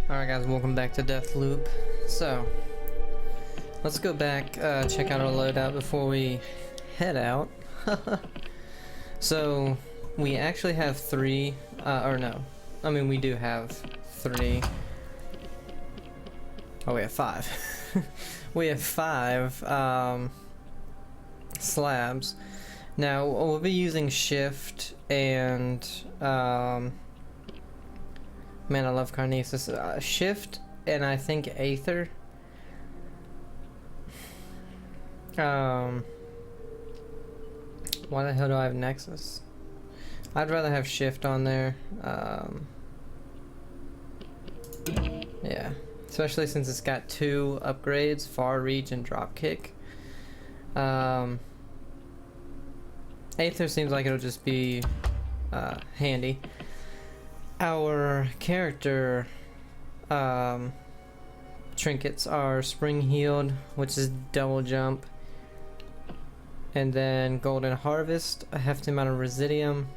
Alright guys, welcome back to Deathloop. So, let's go back, check out our loadout before we head out. So, we actually have three, or no, I mean we do have three. Oh, we have five. We have five, slabs. Now, we'll be using shift and, man, I love Carnesis. Shift and I think Aether. Why the hell do I have Nexus? I'd rather have Shift on there. Yeah, especially since it's got two upgrades, Far Reach and Dropkick. Aether seems like it'll just be handy. Our character trinkets are Spring Healed, which is double jump, and then Golden Harvest, a hefty amount of Residium,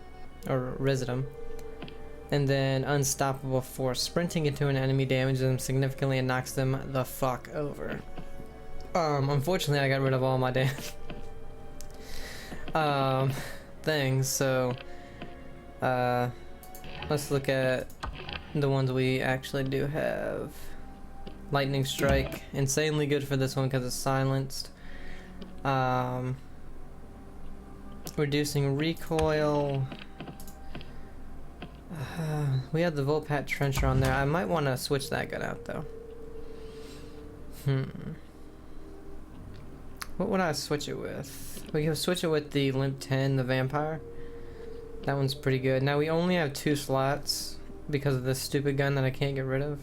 and then Unstoppable Force. Sprinting into an enemy damages them significantly and knocks them the fuck over. Unfortunately, I got rid of all my damn things, so let's look at the ones we actually do have. Lightning Strike, insanely good for this one because it's silenced. Reducing recoil. We have the Volpat Trencher on there. I might want to switch that gun out though. What would I switch it with? We can switch it with the Limp 10, the Vampire. That one's pretty good. Now we only have 2 slots because of this stupid gun that I can't get rid of.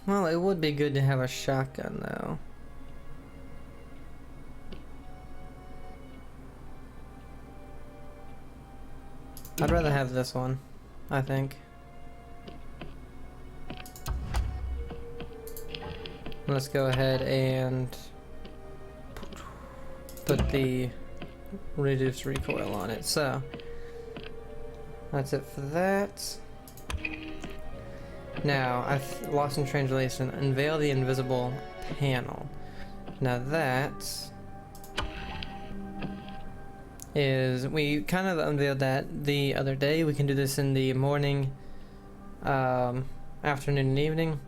Well, it would be good to have a shotgun though. I'd rather have this one, I think. Let's go ahead and put the reduced recoil on it. So that's it for that. Now, I've lost in translation. Unveil the invisible panel. Now that is, we kind of unveiled that the other day. We can do this in the morning, afternoon, and evening.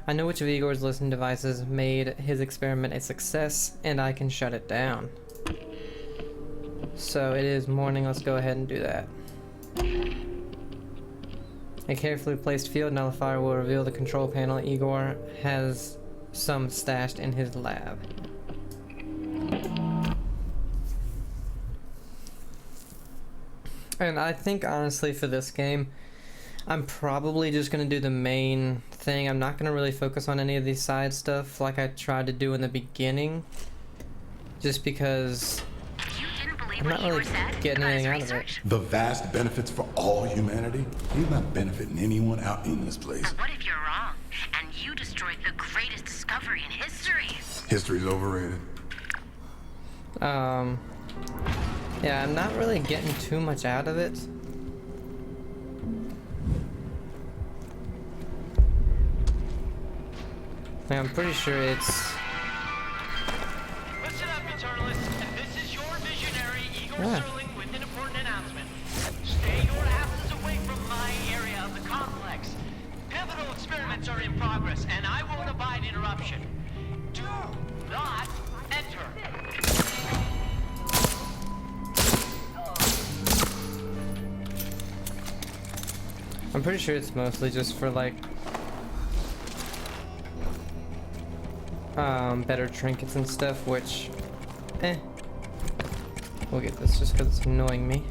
I know which of Igor's listening devices made his experiment a success, and I can shut it down. So it is morning. Let's go ahead and do that. A carefully placed field nullifier will reveal the control panel Igor has some stashed in his lab. And I think honestly for this game, I'm probably just going to do the main thing. I'm not going to really focus on any of these side stuff like I tried to do in the beginning. Just because I'm not really getting anything out of it. The vast benefits for all humanity? He's not benefiting anyone out in this place. But what if you're wrong, and you destroyed the greatest discovery in history? History's overrated. Yeah, I'm not really getting too much out of it. I'm pretty sure it's... Listen up, Eternalists, and this is your visionary, Igor Sterling, with an important announcement. Stay your asses away from my area of the complex. Pivotal experiments are in progress, and I won't abide interruption. Do not enter. I'm pretty sure it's mostly just for like better trinkets and stuff, which we'll get this just because it's annoying me.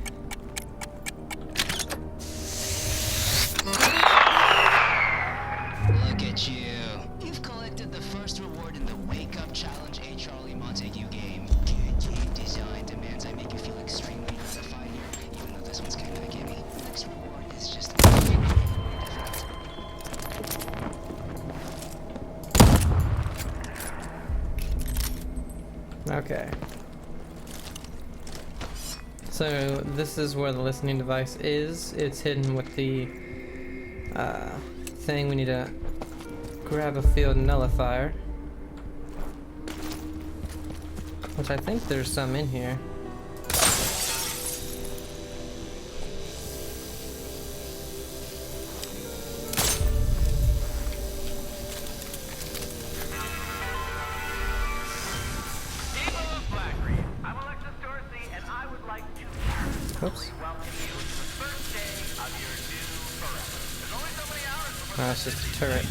Look at you. You've collected the first reward in the Wake Up Challenge A. Charlie Montague game. Good game design demands I make you feel extremely gratified here, even though this one's kind of a gimme. The next reward is just Okay. So this is where the listening device is. It's hidden with the thing. We need to grab a field nullifier, which I think there's some in here. Oops. Oh, it's just a turret.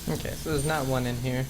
Okay, so there's not one in here.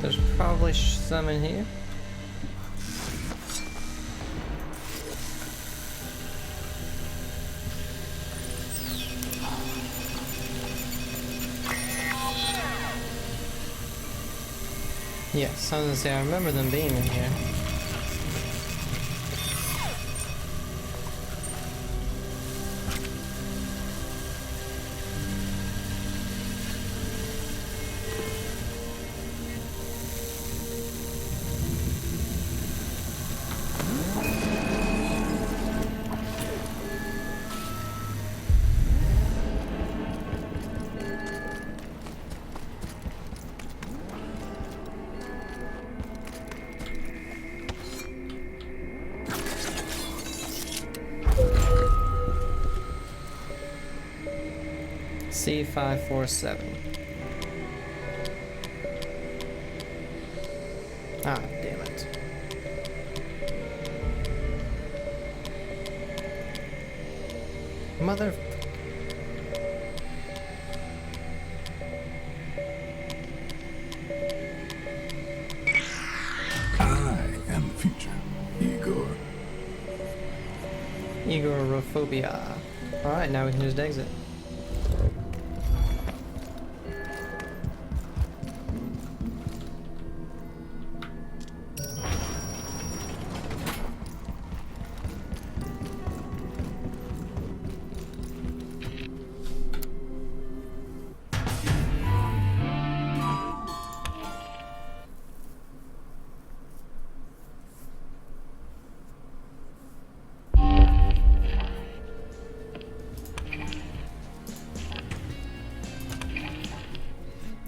There's probably some in here. Yes, I was gonna say, I remember them being in here. C547. Ah, damn it. Mother... I am the future, Igor. Igorophobia. Alright, now we can just exit.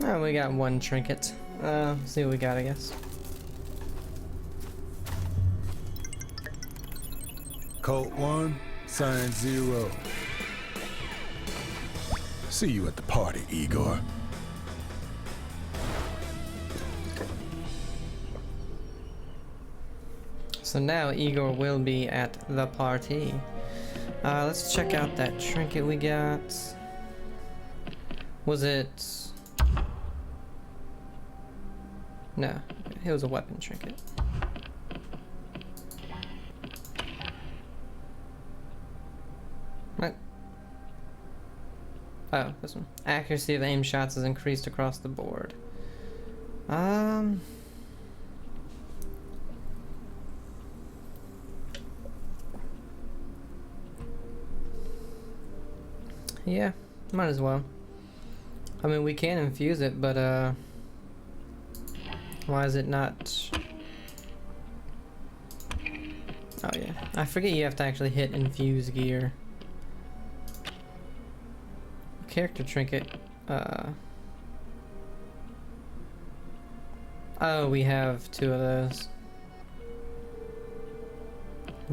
Oh, we got one trinket. See what we got, I guess. Cult 1, sign 0. See you at the party, Igor. So now Igor will be at the party. Let's check out that trinket we got. Was it... No, it was a weapon trinket. What? Oh, this one. Accuracy of aim shots is increased across the board. Yeah, might as well. I mean, we can infuse it, but why is it not? Oh yeah, I forget you have to actually hit infuse gear. Character trinket. Oh, we have 2 of those.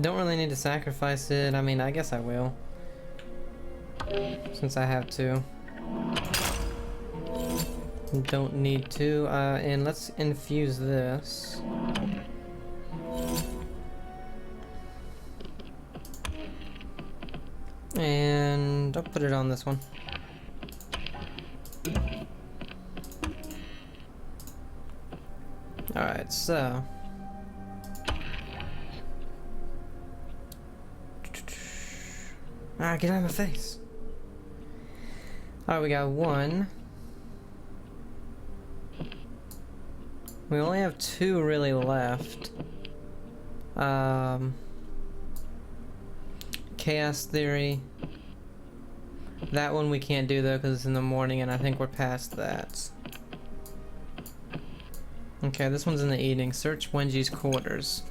Don't really need to sacrifice it. I mean, I guess I will, since I have 2. Don't need to, and let's infuse this. And I'll put it on this one. Alright, so ah, get out of my face. Alright, we got one. We only have two really left. Chaos Theory. That one we can't do though because it's in the morning and I think we're past that. Okay, this one's in the evening. Search Wenji's quarters.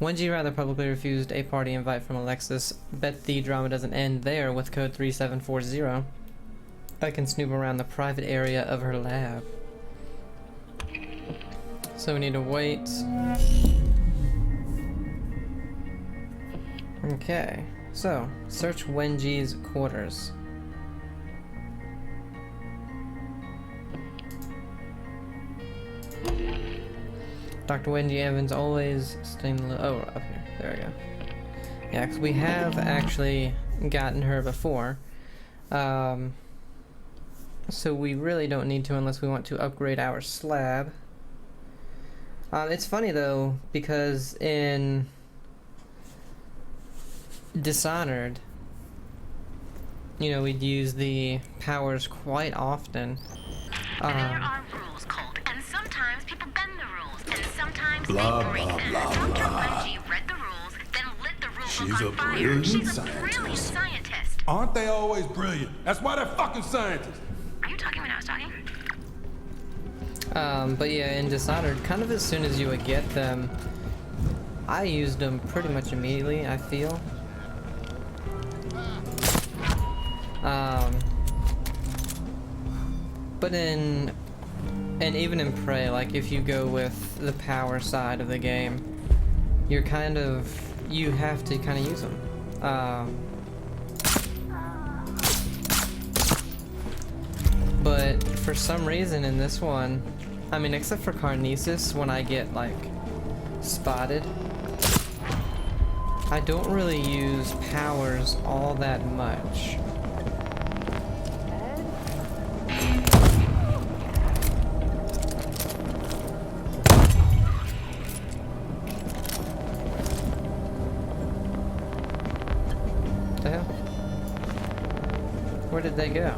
Wenji rather publicly refused a party invite from Alexis. Bet the drama doesn't end there with code 3740. I can snoop around the private area of her lab. So we need to wait. Okay, so search Wenji's quarters. Dr. Wenji Evans always staying low. Oh, up here. There we go. Yeah, because we have actually gotten her before. So we really don't need to unless we want to upgrade our slab. It's funny though, because in Dishonored, you know, we'd use the powers quite often. There are rules, Colt, and sometimes people bend the rules, and sometimes Blah, they break blah, them. blah, Dr. blah. Wenji read the rules, then lit the rule She's book a on fire. brilliant She's a scientist. brilliant scientist. Aren't they always brilliant? That's why they're fucking scientists. Are you talking when I was talking? But yeah, in Dishonored, kind of as soon as you would get them, I used them pretty much immediately, I feel. But and even in Prey, like if you go with the power side of the game, you have to kind of use them. But for some reason in this one, I mean, except for Carnesis, when I get like spotted, I don't really use powers all that much. The hell? Where did they go?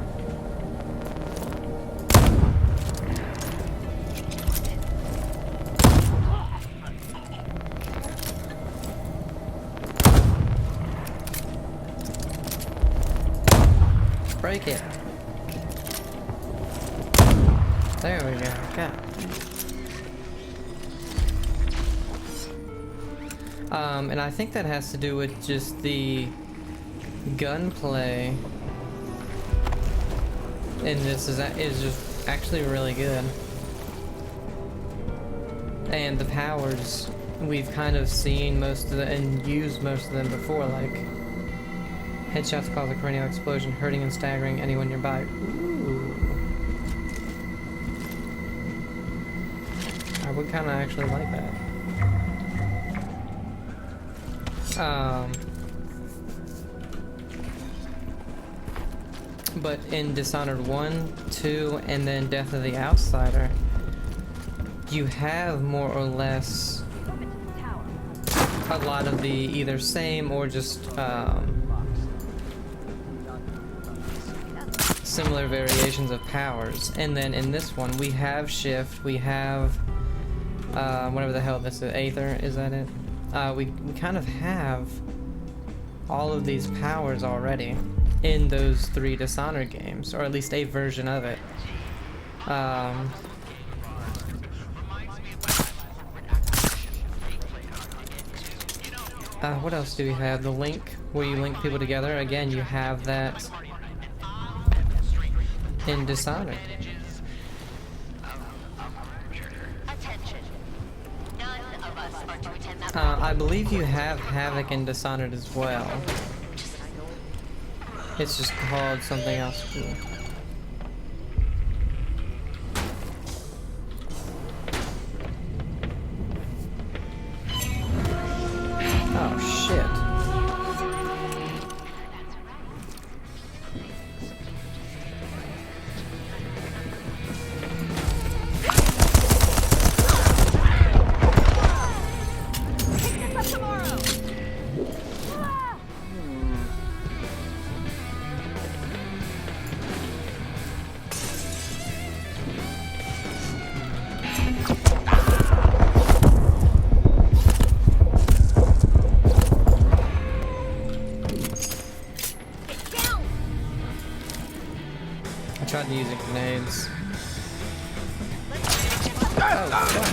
Break it. There we go. Okay. And I think that has to do with just the gunplay. And this is just actually really good. And the powers, we've kind of seen most of them and used most of them before, like headshots cause a cranial explosion, hurting and staggering anyone nearby. Ooh. I would kind of actually like that. But in Dishonored 1, 2, and then Death of the Outsider, you have more or less a lot of the either same or just similar variations of powers. And then in this one, we have shift, we have whatever the hell this is, Aether, is that it? We kind of have all of these powers already in those 3 Dishonored games, or at least a version of it. What else do we have? The link, where you link people together. Again, you have that in Dishonored. Attention. None of us are to attend that I believe you have Havoc in Dishonored as well. It's just called something else. Oh shit. tried using grenades. Oh, fuck.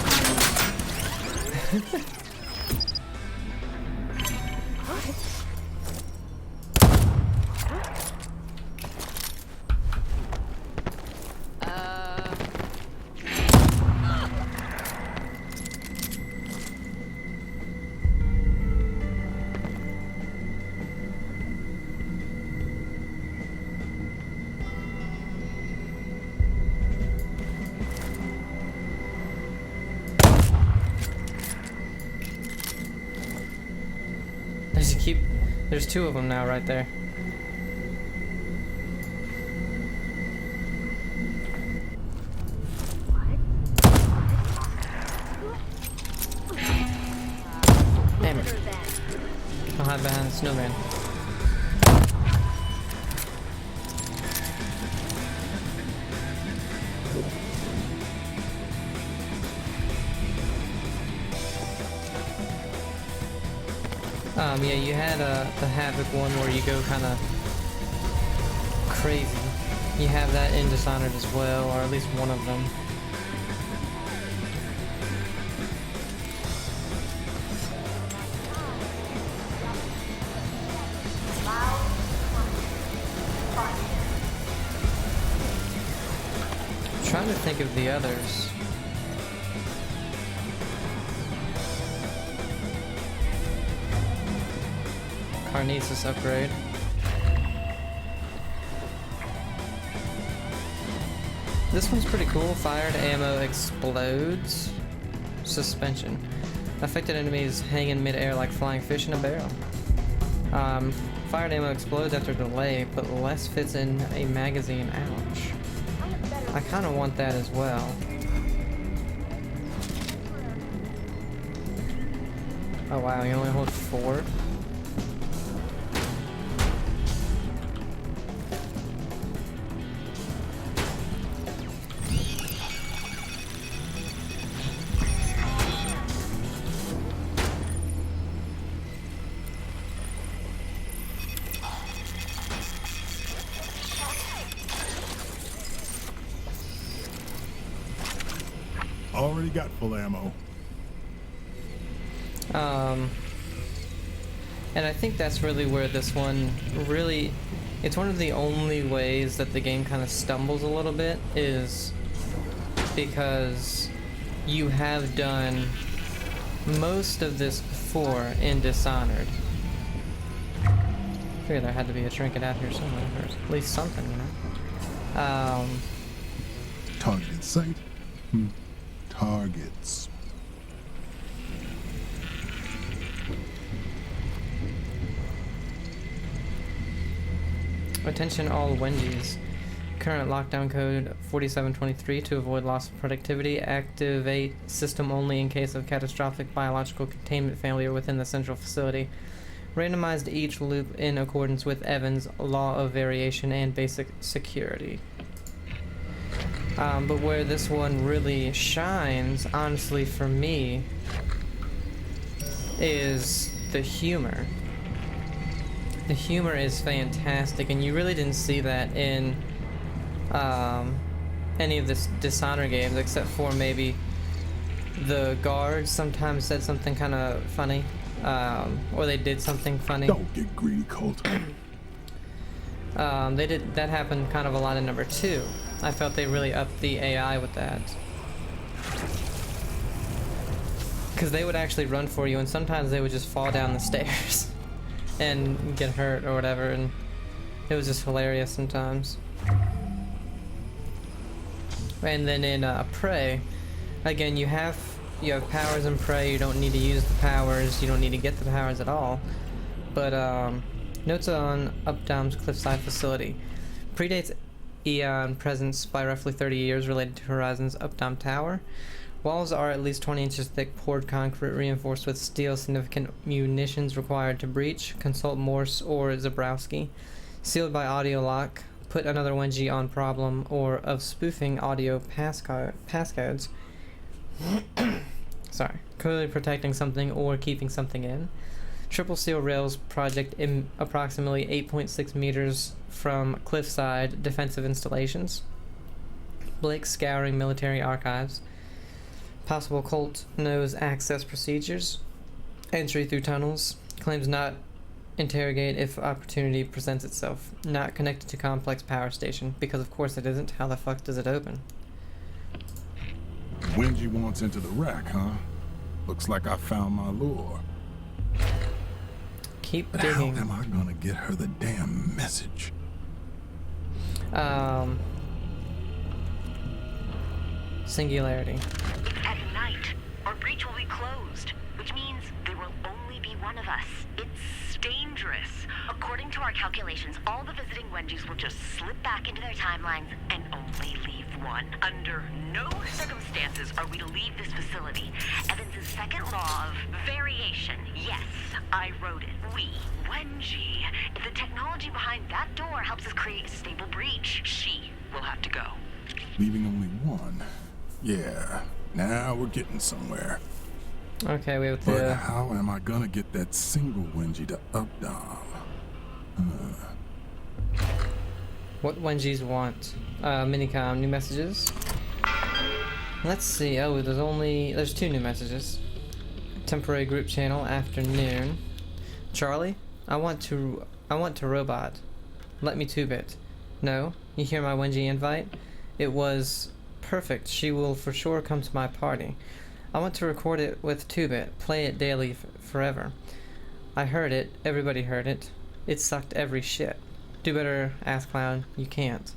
There's two of them now right there. Damn it. I'll hide behind the snowman. Yeah, you had the Havoc one where you go kind of crazy. You have that in Dishonored as well, or at least one of them. I'm trying to think of the others. Carnesis upgrade. This one's pretty cool. Fired ammo explodes. Suspension. Affected enemies hang in midair like flying fish in a barrel. Fired ammo explodes after delay, but less fits in a magazine. Ouch. I kind of want that as well. Oh wow, you only hold 4? Already got full ammo. And I think that's really where this one really, it's one of the only ways that the game kind of stumbles a little bit, is because you have done most of this before in Dishonored. I figured there had to be a trinket out here somewhere, or at least something, you know? Target in sight. Targets. Attention all Wendy's. Current lockdown code 4723 to avoid loss of productivity. Activate system only in case of catastrophic biological containment failure within the central facility. Randomized each loop in accordance with Evans' law of variation and basic security. But where this one really shines, honestly for me, is the humor. The humor is fantastic, and you really didn't see that in any of the Dishonored games, except for maybe the guards sometimes said something kind of funny, or they did something funny. Don't get greedy, Colt. That happened kind of a lot in number 2. I felt they really upped the AI with that. Because they would actually run for you, and sometimes they would just fall down the stairs and get hurt or whatever, and it was just hilarious sometimes. And then in Prey, again, you have powers in Prey. You don't need to use the powers. You don't need to get the powers at all. But notes on Updom's Cliffside facility. Predates Eon presence by roughly 30 years related to Horizon's Updom Tower. Walls are at least 20 inches thick, poured concrete reinforced with steel. Significant munitions required to breach. Consult Morse or Zabrowski. Sealed by audio lock. Put another 1G on problem or of spoofing audio passcodes. Sorry. Clearly protecting something or keeping something in. Triple steel rails project in approximately 8.6 meters from cliffside defensive installations. Blake scouring military archives. Possible cult knows access procedures. Entry through tunnels. Claims not interrogate if opportunity presents itself. Not connected to complex power station, because of course it isn't. How the fuck does it open? Wengie wants into the rack, huh? Looks like I found my lure. Keep But digging. how am I gonna get her the damn message? Singularity. It's at night. Our breach will be closed, which means there will only be one of us. It's dangerous. According to our calculations, all the visiting Wenjis will just slip back into their timelines and only leave one. Under no circumstances are we to leave this facility. Evans' second law of variation. Yes, I wrote it. We, Wenji. If the technology behind that door helps us create a stable breach, she will have to go. Leaving only one. Yeah, now we're getting somewhere. Okay, we have But the. how am I gonna get that single Wengie to updom? What Wenjis want? Minicom, new messages. Let's see. Oh, there's 2 new messages. Temporary group channel, afternoon. Charlie, I want to robot. Let me 2-bit. No, you hear my Wenji invite? It was perfect. She will for sure come to my party. I want to record it with 2-bit. Play it daily forever. I heard it. Everybody heard it. It sucked every shit. Do better, ass clown. You can't.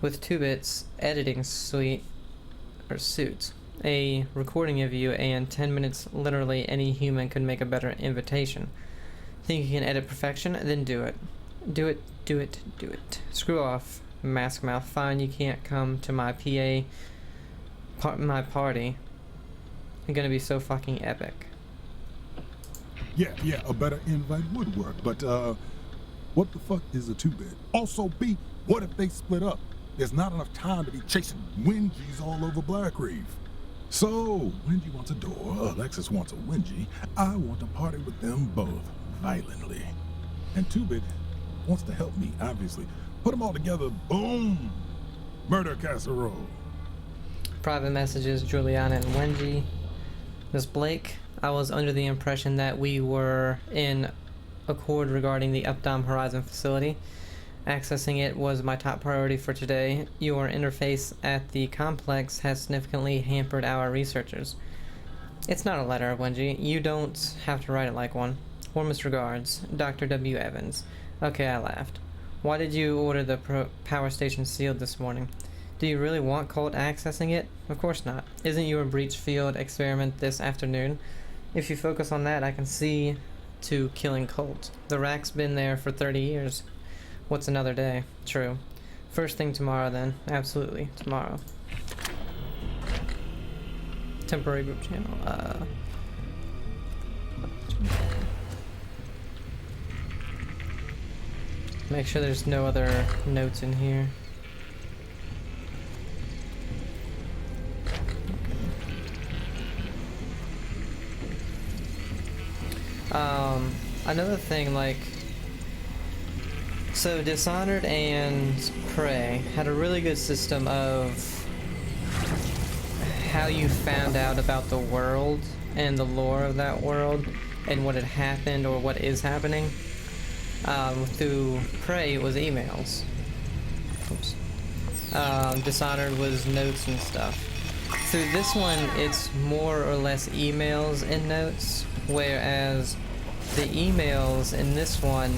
With 2-bit's editing suite a recording of you and 10 minutes, literally any human could make a better invitation. Think you can edit perfection? Then do it. Do it, do it, do it. Screw off, mask mouth. Fine, you can't come to my my party. It's gonna be so fucking epic. Yeah, a better invite would work, but what the fuck is a 2-bit? Also, B, what if they split up? There's not enough time to be chasing Wengies all over Black Reef. So, Wengie wants a door, Alexis wants a Wengie, I want to party with them both, violently. And 2-bit wants to help me, obviously. Put them all together, boom! Murder casserole. Private messages, Juliana and Wenji. Miss Blake, I was under the impression that we were in accord regarding the Updom Horizon facility. Accessing it was my top priority for today. Your interface at the complex has significantly hampered our researchers. It's not a letter, Wenji. You don't have to write it like one. Warmest regards, Dr. W. Evans. Okay, I laughed. Why did you order the power station sealed this morning? Do you really want Colt accessing it? Of course not. Isn't your breach field experiment this afternoon? If you focus on that, I can see to killing Colt. The rack's been there for 30 years. What's another day? True. First thing tomorrow then. Absolutely. Tomorrow. Temporary group channel. Make sure there's no other notes in here. Another thing, like, so Dishonored and Prey had a really good system of how you found out about the world and the lore of that world and what had happened or what is happening. Through Prey, it was emails. Oops. Dishonored was notes and stuff. Through this one, it's more or less emails and notes, whereas the emails in this one,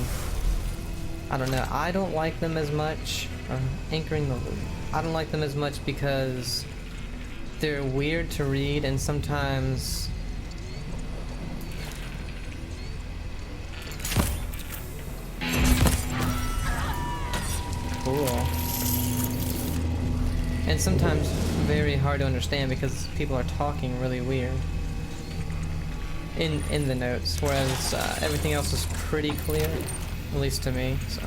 I don't know, I don't like them as much. Anchoring the loop. I don't like them as much because they're weird to read and sometimes cool. And sometimes very hard to understand because people are talking really weird in the notes, whereas everything else is pretty clear, at least to me. So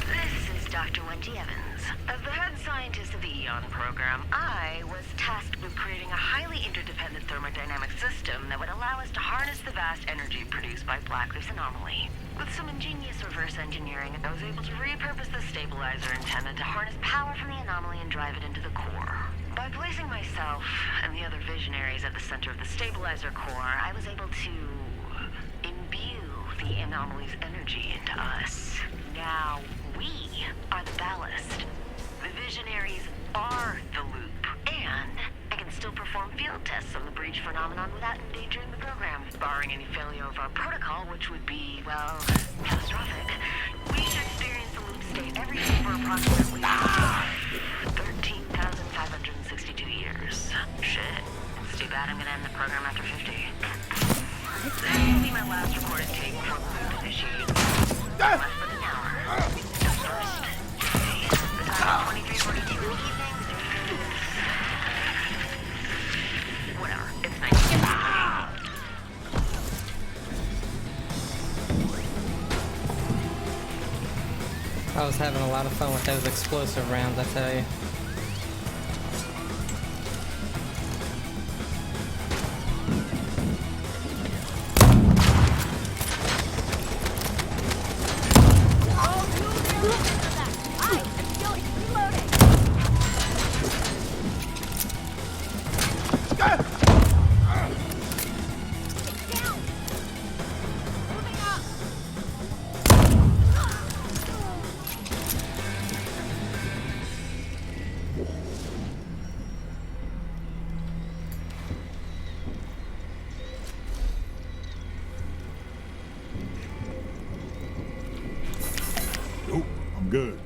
This is Dr. Wendy Evans. As the head scientist of the EON program, I was tasked with creating a highly interdependent thermodynamic system that would allow us to harness the vast energy produced by Blackleaf's anomaly. With some ingenious reverse engineering, I was able to repurpose the stabilizer antenna to harness power from the anomaly and drive it into the core. By placing myself and the other visionaries at the center of the stabilizer core, I was able to imbue the anomaly's energy into us. Now we are the ballast. The visionaries are the loop. And I can still perform field tests on the breach phenomenon without endangering the program. Barring any failure of our protocol, which would be, well, catastrophic, we should experience the loop state every day for approximately 13,562 years. Shit. It's too bad I'm gonna end the program after 50. This will be my last recorded tape before the loop initiates. Less than an hour. First, the time is 23:42 in the evening. Whatever. It's nice. I was having a lot of fun with those explosive rounds, I tell you. Nope, I'm good.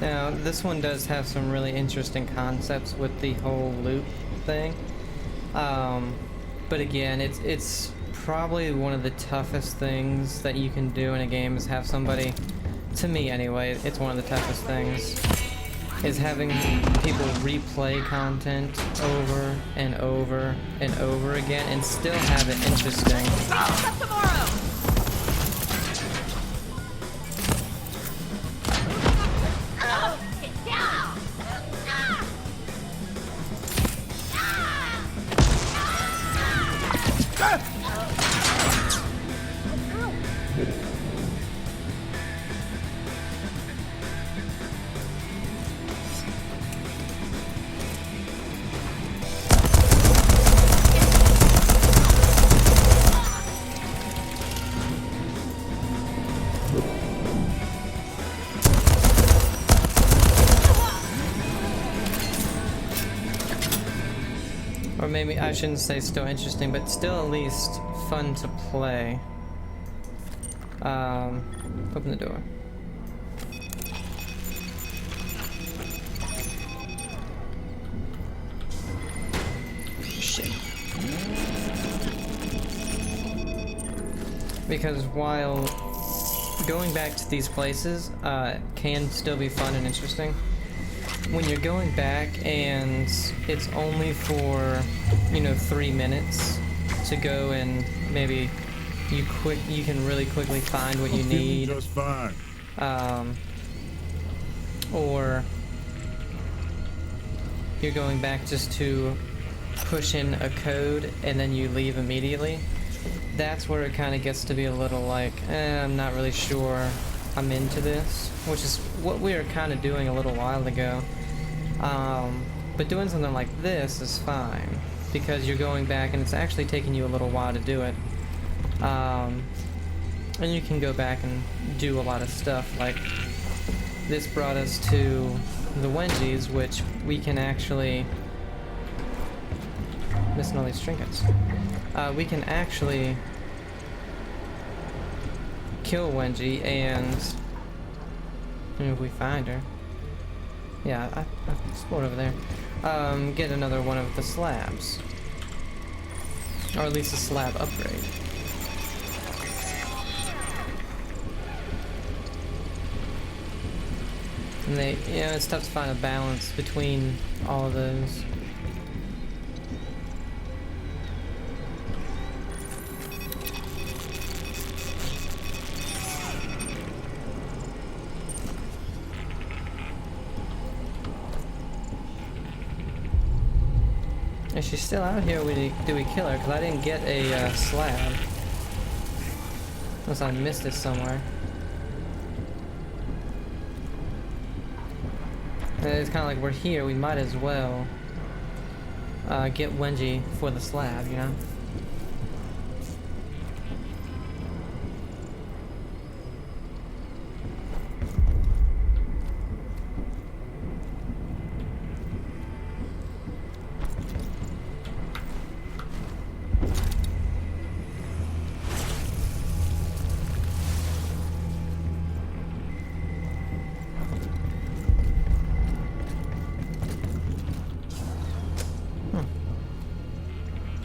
Now, this one does have some really interesting concepts with the whole loop thing. But again, it's probably one of the toughest things that you can do in a game is have somebody, to me anyway, it's one of the toughest things, is having people replay content over and over and over again and still have it interesting. Up tomorrow! Get down! Or maybe I shouldn't say still interesting, but still at least fun to play. Open the door. Shit. Because while going back to these places can still be fun and interesting, when you're going back and it's only for, 3 minutes to go and maybe you can really quickly find what you I'm feeling need, just fine. or you're going back just to push in a code and then you leave immediately. That's where it kind of gets to be a little like, I'm not really sure I'm into this, which is what we were kind of doing a little while ago. But doing something like this is fine, because you're going back and it's actually taking you a little while to do it. And you can go back and do a lot of stuff, like this brought us to the Wendy's, which we can actually... Missing all these trinkets. We can actually kill Wendy and... if we find her. Yeah, I explored over there. Get another one of the slabs. Or at least a slab upgrade. And it's tough to find a balance between all of those. Is she still out here, or do we kill her? Because I didn't get a slab. Unless I missed it somewhere. And it's kind of like we're here, we might as well get Wenji for the slab, you know?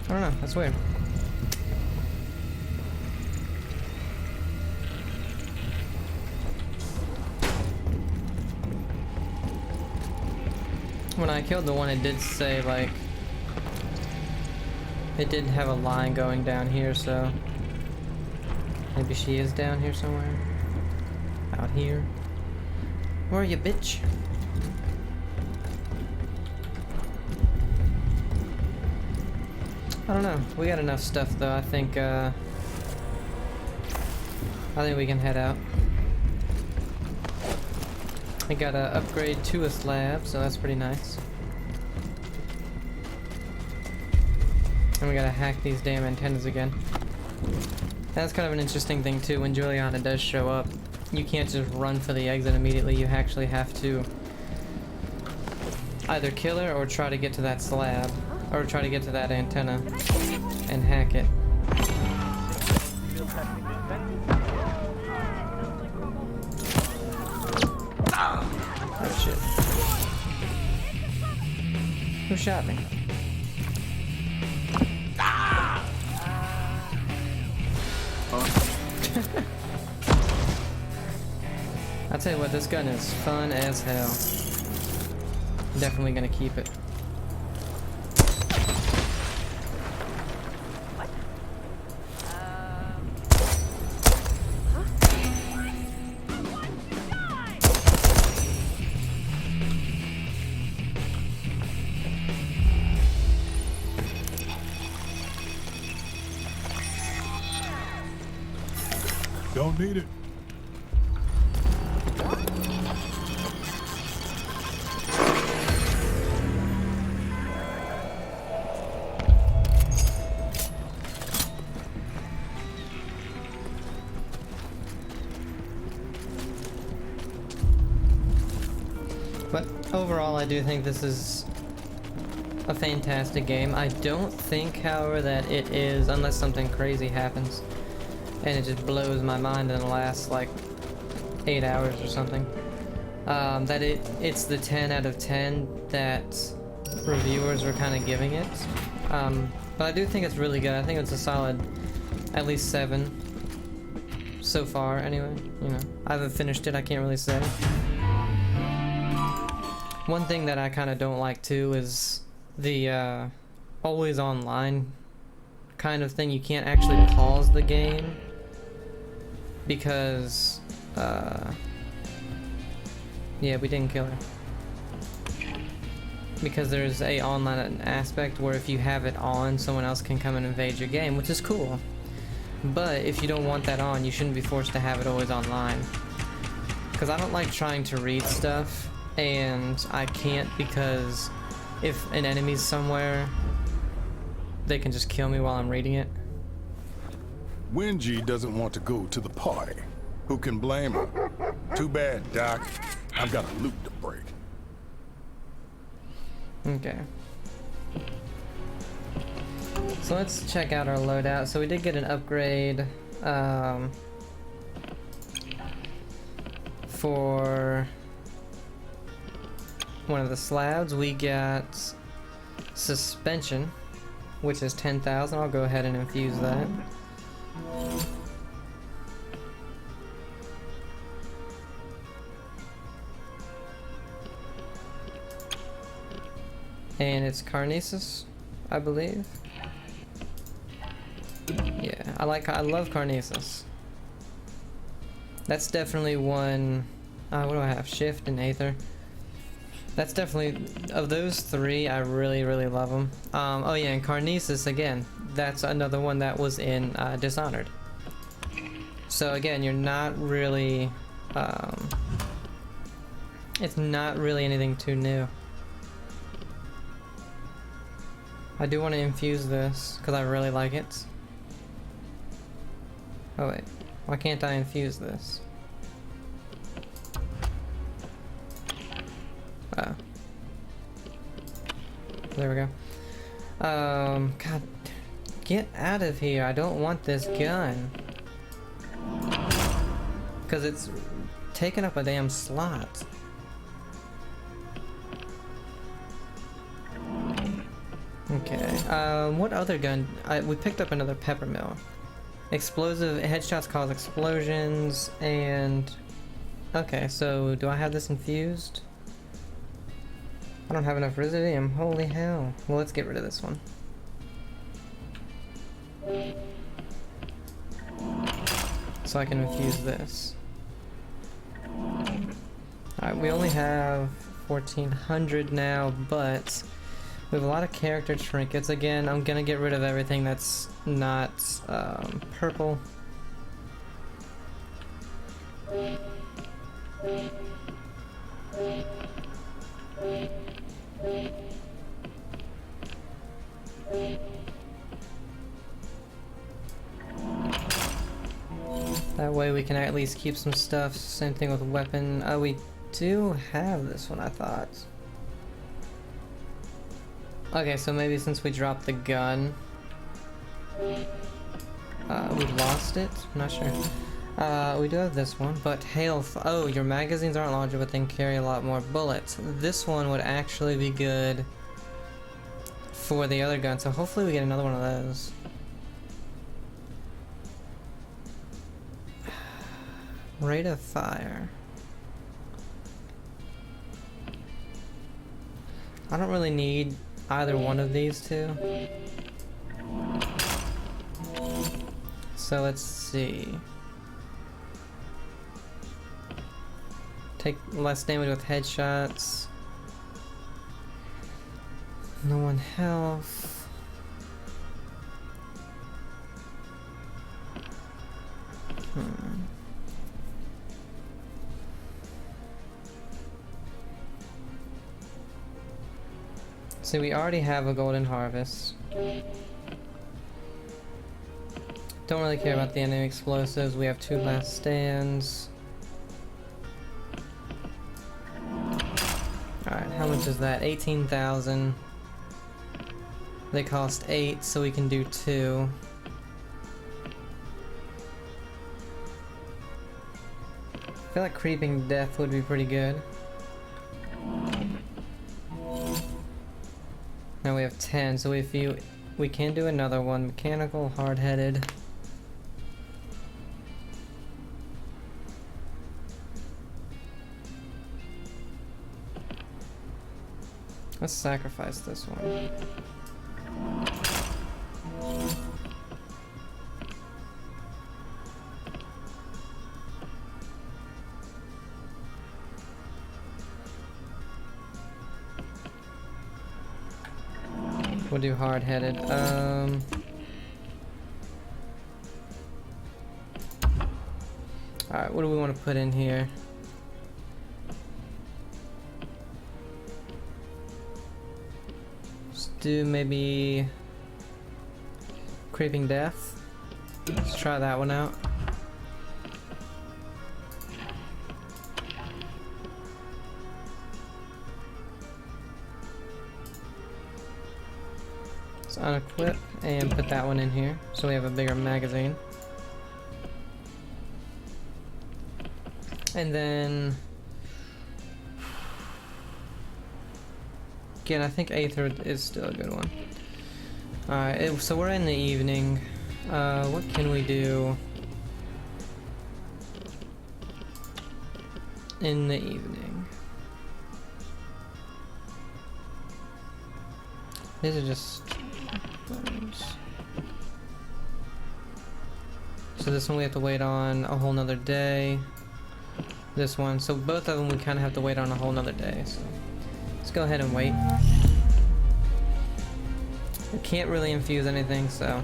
I don't know, that's weird. When I killed the one, it did say, like, it did have a line going down here, so maybe she is down here somewhere. Out here. Where are you, bitch? I don't know. We got enough stuff though. I think we can head out. We got an upgrade to a slab, so that's pretty nice. And we gotta hack these damn antennas again. That's kind of an interesting thing too. When Juliana does show up, you can't just run for the exit immediately. You actually have to either kill her or try to get to that slab. Or try to get to that antenna and hack it. Oh shit. Who shot me? I'll tell you what, this gun is fun as hell. Definitely gonna keep it. Don't need it. But overall, I do think this is a fantastic game. I don't think, however, that it is, unless something crazy happens, and it just blows my mind in the last, like, 8 hours or something, that it's the 10 out of 10 that reviewers were kind of giving it. But I do think it's really good. I think it's a solid, at least 7 so far, anyway. You know, I haven't finished it, I can't really say. One thing that I kind of don't like too is the always online kind of thing. You can't actually pause the game because yeah, we didn't kill her. Because there's a online aspect where if you have it on, someone else can come and invade your game, which is cool. But if you don't want that on, you shouldn't be forced to have it always online. Because I don't like trying to read stuff and I can't, because if an enemy's somewhere, they can just kill me while I'm reading it. Wenji doesn't want to go to the party. Who can blame her? Too bad, Doc. I've got a loop to break. Okay. So let's check out our loadout. So we did get an upgrade for one of the slabs. We got suspension, which is 10,000. I'll go ahead and infuse that. and it's Carnesis, I believe. Yeah, I love Carnesis. That's definitely one. What do I have? Shift and Aether. That's definitely, of those three, I really, really love them. Oh yeah, and Carnesis again. That's another one that was in Dishonored. So again, you're not really. It's not really anything too new. I do want to infuse this because I really like it. Oh wait, why can't I infuse this? Oh. There we go. God, get out of here. I don't want this gun. Because it's taking up a damn slot. Okay, what other gun? We picked up another peppermill. Explosive headshots cause explosions, and... Okay, so do I have this infused? I don't have enough residium, holy hell. Well, let's get rid of this one. So I can infuse this. Alright, we only have 1400 now, but we have a lot of character trinkets. Again, I'm gonna get rid of everything that's not purple. That way we can at least keep some stuff. Same thing with weapon. Oh, we do have this one, I thought. Okay, so maybe since we dropped the gun, we lost it? I'm not sure. We do have this one, but hail. Oh, your magazines aren't larger, but then carry a lot more bullets. This one would actually be good for the other gun, so hopefully we get another one of those. Rate of fire. I don't really need either one of these two. So let's see. Take less damage with headshots. No one health. So we already have a golden harvest. Don't really care about the enemy explosives. We have 2 last stands. Alright, how much is that? 18,000. They cost 8, so we can do 2. I feel like Creeping Death would be pretty good. Now we have 10, so we can do another one. Mechanical, hard-headed. Let's sacrifice this one. We'll do hard-headed. Alright, what do we want to put in here? Let's do maybe Creeping Death. Let's try that one out. Let's unequip and put that one in here so we have a bigger magazine. And then again, I think Aether is still a good one. Alright, so we're in the evening. What can we do in the evening? These are just... So this one we have to wait on a whole nother day. This one, so both of them we kind of have to wait on a whole nother day. So let's go ahead and wait. We can't really infuse anything, so...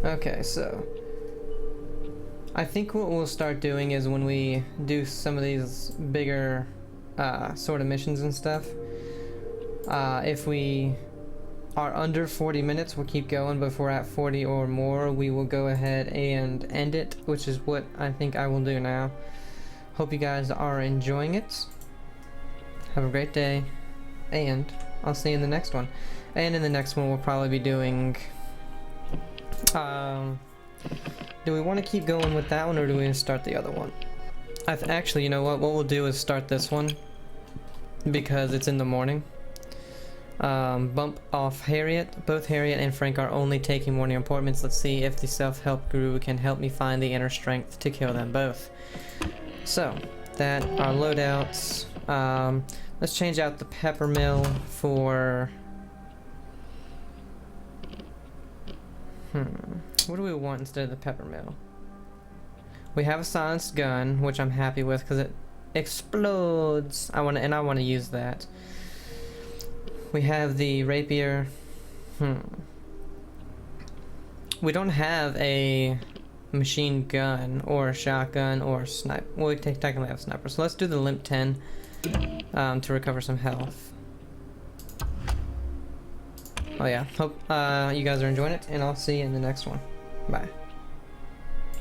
Okay, so I think what we'll start doing is when we do some of these bigger sort of missions and stuff, if we are under 40 minutes, we'll keep going, but if we're at 40 or more, we will go ahead and end it, which is what I think I will do now. Hope you guys are enjoying it. Have a great day, and I'll see you in the next one. And in the next one, we'll probably be doing... do we want to keep going with that one, or do we start the other one? Actually, you know what we'll do is start this one, because it's in the morning. Bump off Harriet. Both Harriet and Frank are only taking morning appointments. Let's see if the self-help guru can help me find the inner strength to kill them both. So, that our loadouts. Let's change out the pepper mill for... What do we want instead of the pepper mill? We have a silenced gun, which I'm happy with because it explodes. I want to use that. We have the rapier. We don't have a machine gun or a shotgun or a sniper. Well, we technically have a sniper, so let's do the limp 10 to recover some health. Oh yeah, hope you guys are enjoying it, and I'll see you in the next one. Bye.